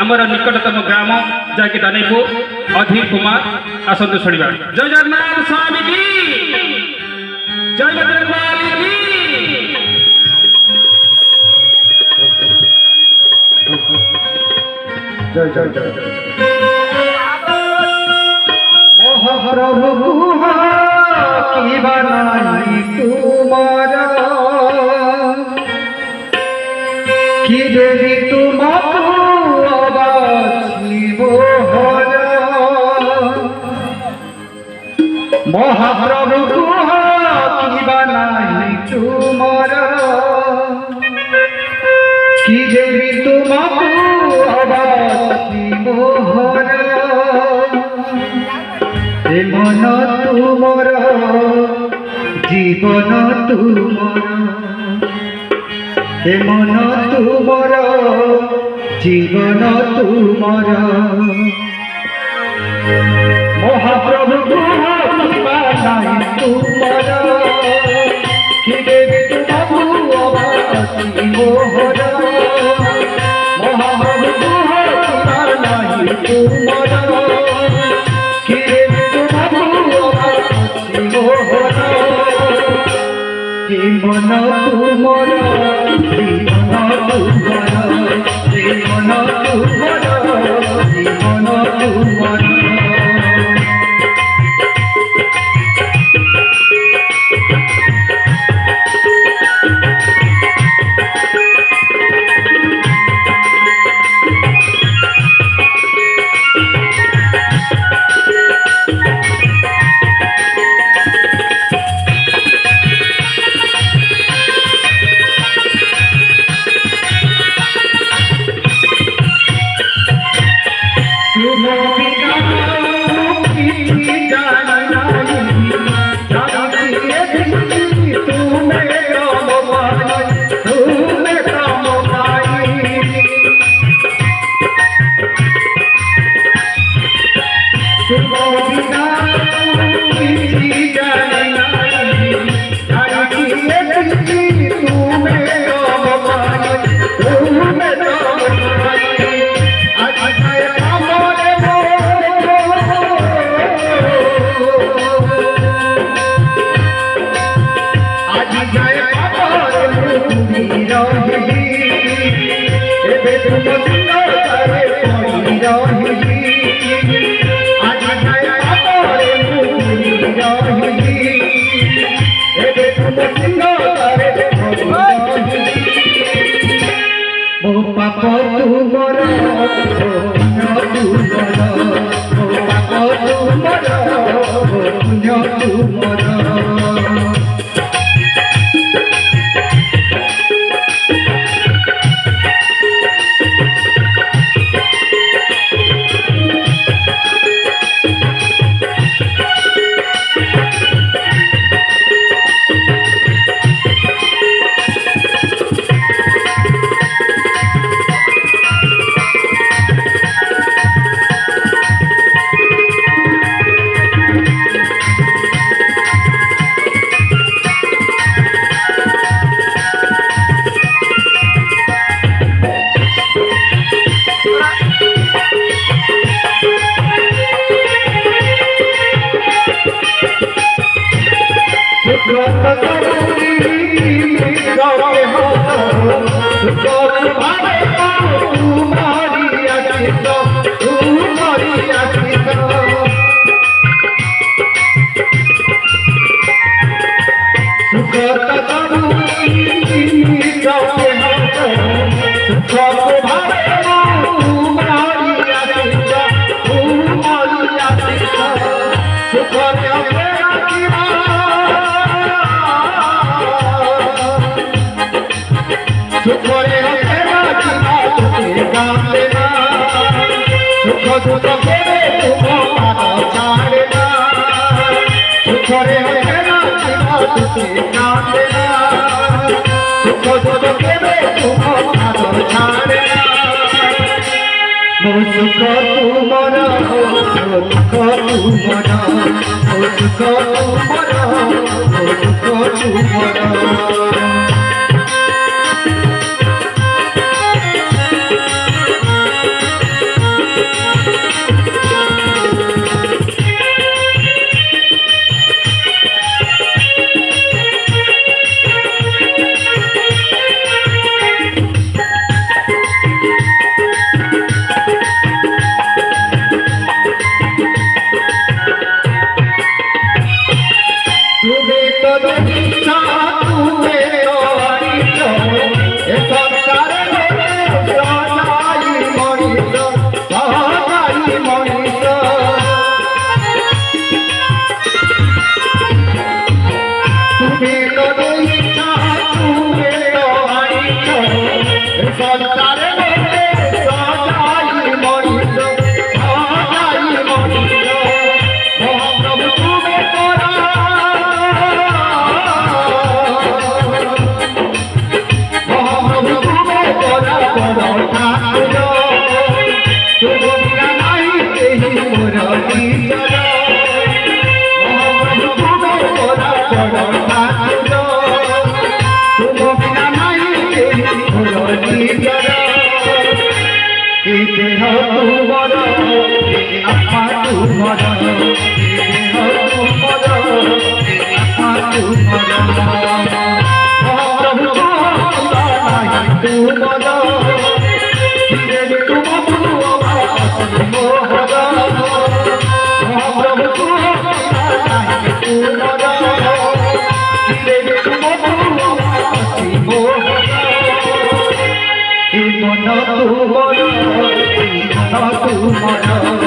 आमर निकटतम ग्राम जहाँकि दानीपुर अधीर कुमार आसतु शुणा। जय जगन्नाथ स्वामी की जय बजरंगबली की। जय जय जय महाप्रभु की बनाई तुम्हारा कि देवी तुमको महाप्रभु की बनाई तुम्हारा कि देवी तुमको मन तुमर जीवन तुमर मन तुमर जीवन तुमर महाप्रभु बनाई तुमर कि देवी तुमको मोहर महाप्रभु बनाई तुमर कि देवी तुमको मोहर मन तुमर जीवन तुमर मन तुमर जीवन तुमर ए देह तुमर ए आत्मा तुमर ए देह तुमर ए आत्मा तुमर प्रभु नहीं तुमर रे तुम मोहर प्रभु नहीं तुमर रे तुम मोहर मन तुमर मन तुमर